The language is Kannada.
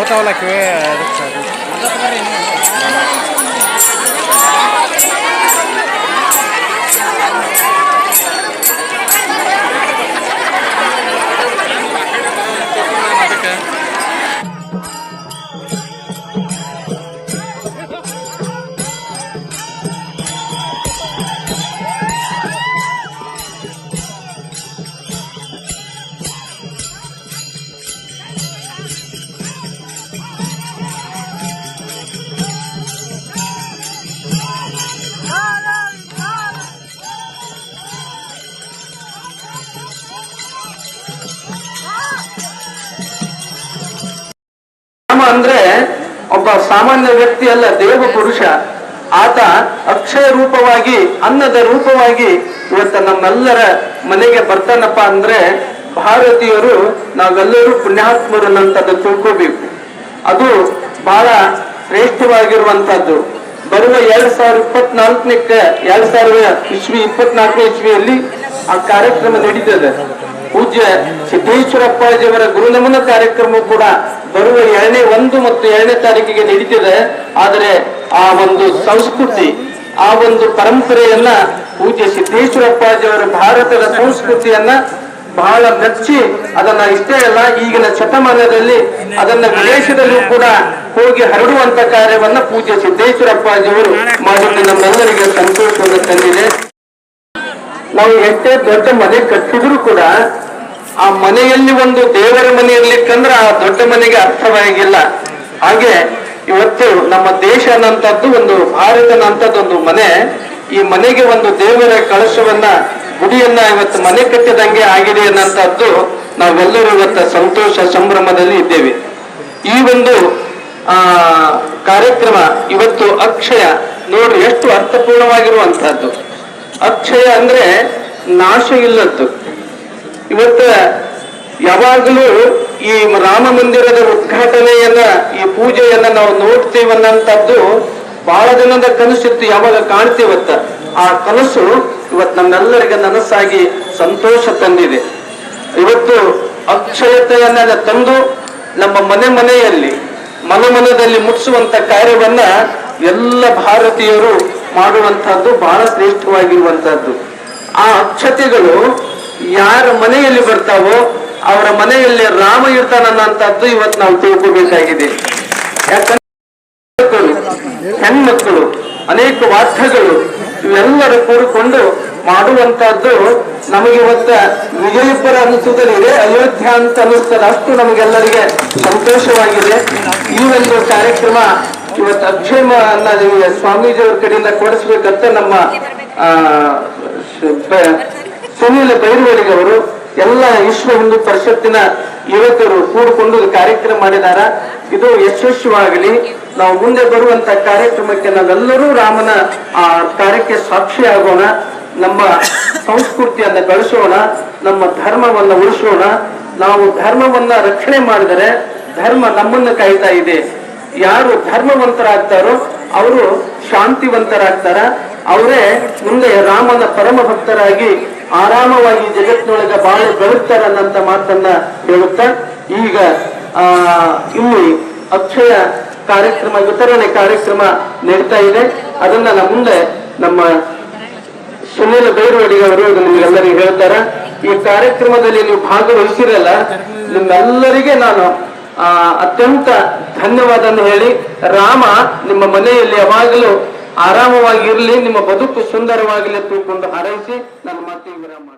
ಬರ್ತಾವಲ್ಲ ಕಿವಿ ಅಂದ್ರೆ ಒಬ್ಬ ಸಾಮಾನ್ಯ ವ್ಯಕ್ತಿ ಅಲ್ಲ, ದೇವ ಪುರುಷ. ಆತ ಅಕ್ಷಯ ರೂಪವಾಗಿ, ಅನ್ನದ ರೂಪವಾಗಿ ಇವತ್ತ ನಮ್ಮೆಲ್ಲರ ಮನೆಗೆ ಬರ್ತಾನಪ್ಪ ಅಂದ್ರೆ ಭಾರತೀಯರು ನಾವೆಲ್ಲರೂ ಪುಣ್ಯಾತ್ಮರನ್ನಂತದ್ದು ತಿಳ್ಕೋಬೇಕು. ಅದು ಬಹಳ ಶ್ರೇಷ್ಠವಾಗಿರುವಂತದ್ದು. ಬರುವ 2024 2024 ಇಸ್ವಿಯಲ್ಲಿ ಆ ಕಾರ್ಯಕ್ರಮ ನಡೀತದೆ. ಪೂಜ್ಯ ಸಿದ್ದೇಶ್ವರಪ್ಪಾಜಿಯವರ ಗುರುನಮನ ಕಾರ್ಯಕ್ರಮ ಕೂಡ ಬರುವ 1 ಮತ್ತು 2ನೇ ತಾರೀಕಿಗೆ ನಡೀತಿದೆ. ಆದರೆ ಆ ಒಂದು ಸಂಸ್ಕೃತಿ, ಆ ಒಂದು ಪರಂಪರೆಯನ್ನ ಪೂಜ್ಯ ಸಿದ್ದೇಶ್ವರಪ್ಪಾಜಿಯವರ ಭಾರತದ ಸಂಸ್ಕೃತಿಯನ್ನ ಬಹಳ ಮೆಚ್ಚಿ ಅದನ್ನ ಇಷ್ಟೇ ಅಲ್ಲ, ಈಗಿನ ಶತಮಾನದಲ್ಲಿ ಅದನ್ನ ವಿದೇಶದಲ್ಲೂ ಕೂಡ ಹೋಗಿ ಹರಡುವಂತ ಕಾರ್ಯವನ್ನ ಪೂಜ್ಯ ಸಿದ್ದೇಶ್ವರಪ್ಪಾಜಿಯವರು ಮಾಡುವುದು ನಮ್ಮೆಲ್ಲರಿಗೆ ಸಂತೋಷವನ್ನು ತಂದಿದೆ. ನಾವು ಎಷ್ಟೇ ದೊಡ್ಡ ಮನೆ ಕಟ್ಟಿದ್ರು ಕೂಡ ಆ ಮನೆಯಲ್ಲಿ ಒಂದು ದೇವರ ಮನೆ ಇರ್ಲಿಕ್ಕಂದ್ರೆ ಆ ದೊಡ್ಡ ಮನೆಗೆ ಅರ್ಥವಾಗಿಲ್ಲ. ಹಾಗೆ ಇವತ್ತು ನಮ್ಮ ದೇಶ ಅನ್ನಂಥದ್ದು ಒಂದು ಭಾರತನಂತದ್ದೊಂದು ಮನೆ. ಈ ಮನೆಗೆ ಒಂದು ದೇವರ ಕಳಶವನ್ನ, ಗುಡಿಯನ್ನ ಇವತ್ತು ಮನೆ ಕಟ್ಟಿದಂಗೆ ಆಗಿದೆ ಅನ್ನಂಥದ್ದು ನಾವೆಲ್ಲರೂ ಇವತ್ತು ಸಂತೋಷ ಸಂಭ್ರಮದಲ್ಲಿ ಇದ್ದೇವೆ. ಈ ಒಂದು ಕಾರ್ಯಕ್ರಮ ಇವತ್ತು ಅಕ್ಷಯ ನೋಡ್ರಿ ಎಷ್ಟು ಅರ್ಥಪೂರ್ಣವಾಗಿರುವಂತಹದ್ದು. ಅಕ್ಷಯ ಅಂದ್ರೆ ನಾಶ ಇಲ್ಲದ್ದು. ಇವತ್ತ ಯಾವಾಗಲೂ ಈ ರಾಮ ಮಂದಿರದ ಉದ್ಘಾಟನೆಯನ್ನ, ಈ ಪೂಜೆಯನ್ನ ನಾವು ನೋಡ್ತೀವನ್ನಂಥದ್ದು ಬಹಳ ದಿನದ ಕನಸಿತ್ತು, ಯಾವಾಗ ಕಾಣ್ತೀವತ್ತ ಆ ಕನಸು ಇವತ್ತು ನಮ್ಮೆಲ್ಲರಿಗೆ ನನಸಾಗಿ ಸಂತೋಷ ತಂದಿದೆ. ಇವತ್ತು ಅಕ್ಷಯತೆಯನ್ನ ತಂದು ನಮ್ಮ ಮನೆಯಲ್ಲಿ ಮನದಲ್ಲಿ ಮುಟ್ಟಿಸುವಂತ ಕಾರ್ಯವನ್ನ ಎಲ್ಲ ಭಾರತೀಯರು ಮಾಡುವಂತಹದ್ದು ಬಹಳ ಶ್ರೇಷ್ಠವಾಗಿರುವಂತಹದ್ದು. ಆ ಅಕ್ಷತೆಗಳು ಯಾರ ಮನೆಯಲ್ಲಿ ಬರ್ತಾವೋ ಅವರ ಮನೆಯಲ್ಲಿ ರಾಮ ಇರ್ತಾನನ್ನಂತಹದ್ದು ಇವತ್ತು ನಾವು ತಿಳ್ಕೋಬೇಕಾಗಿದೆ. ಯಾಕಂದ್ರೆ ಹೆಣ್ಮಕ್ಕಳು ಅನೇಕ ವಾದ್ಯಗಳು ಇವೆಲ್ಲರೂ ಕೂಡಿಕೊಂಡು ಮಾಡುವಂತಹದ್ದು ನಮಗೆ ಇವತ್ತ ವಿಜಯಪುರ ಅನಿಸುವುದಲ್ಲಿದೆ, ಅಯೋಧ್ಯ ಅಂತ ಅನ್ನಿಸ್ತದೆ. ಅಷ್ಟು ನಮಗೆಲ್ಲರಿಗೆ ಸಂತೋಷವಾಗಿದೆ. ಈ ಒಂದು ಕಾರ್ಯಕ್ರಮ ಇವತ್ತು ಅಕ್ಷಯ ಸ್ವಾಮೀಜಿಯವ್ರ ಕಡೆಯಿಂದ ಕೊಡಿಸ್ಬೇಕಂತ ನಮ್ಮ ಸುನೀಲ ಬೈರವಳಿಗವರು ಎಲ್ಲ ವಿಶ್ವ ಹಿಂದೂ ಪರಿಷತ್ತಿನ ಯುವಕರು ಕೂಡಿಕೊಂಡು ಕಾರ್ಯಕ್ರಮ ಮಾಡಿದಾರ. ಇದು ಯಶಸ್ವಿಯಾಗಲಿ. ನಾವು ಮುಂದೆ ಬರುವಂತ ಕಾರ್ಯಕ್ರಮಕ್ಕೆ ನಾವೆಲ್ಲರೂ ರಾಮನ ಆ ಕಾರ್ಯಕ್ಕೆ ಸಾಕ್ಷಿ ಆಗೋಣ. ನಮ್ಮ ಸಂಸ್ಕೃತಿಯನ್ನ ಬೆಳೆಸೋಣ, ನಮ್ಮ ಧರ್ಮವನ್ನ ಉಳಿಸೋಣ. ನಾವು ಧರ್ಮವನ್ನ ರಕ್ಷಣೆ ಮಾಡಿದರೆ ಧರ್ಮ ನಮ್ಮನ್ನು ಕಾಯ್ತಾ ಇದೆ. ಯಾರು ಧರ್ಮವಂತರಾಗ್ತಾರೋ ಅವರು ಶಾಂತಿವಂತರಾಗ್ತಾರ. ಅವರೇ ಮುಂದೆ ರಾಮನ ಪರಮ ಭಕ್ತರಾಗಿ ಆರಾಮವಾಗಿ ಜಗತ್ತಿನೊಳಗೆ ಬಾಳು ಬೆಳಗ್ತಾರನ್ನಂತ ಮಾತನ್ನ ಹೇಳುತ್ತಾ, ಈಗ ಇಲ್ಲಿ ಅಕ್ಷಯ ಕಾರ್ಯಕ್ರಮ, ವಿತರಣೆ ಕಾರ್ಯಕ್ರಮ ನಡೀತಾ ಇದೆ. ಅದನ್ನ ಮುಂದೆ ನಮ್ಮ ಸುನೀಲ ಬೈರವಡಿಗವರು ನಿಮ್ಗೆಲ್ಲರಿಗೂ ಹೇಳ್ತಾರ. ಈ ಕಾರ್ಯಕ್ರಮದಲ್ಲಿ ನೀವು ಭಾಗವಹಿಸಿರಲ್ಲ, ನಿಮ್ಮೆಲ್ಲರಿಗೆ ನಾನು ಅತ್ಯಂತ ಧನ್ಯವಾದವನ್ನು ಹೇಳಿ, ರಾಮ ನಿಮ್ಮ ಮನೆಯಲ್ಲಿ ಯಾವಾಗಲೂ ಆರಾಮವಾಗಿರ್ಲಿ, ನಿಮ್ಮ ಬದುಕು ಸುಂದರವಾಗಲಿ ತಿಳ್ಕೊಂಡು ಹಾರೈಸಿ ನನ್ನ ಮಾತಿಗೆ ವಿರಾಮ.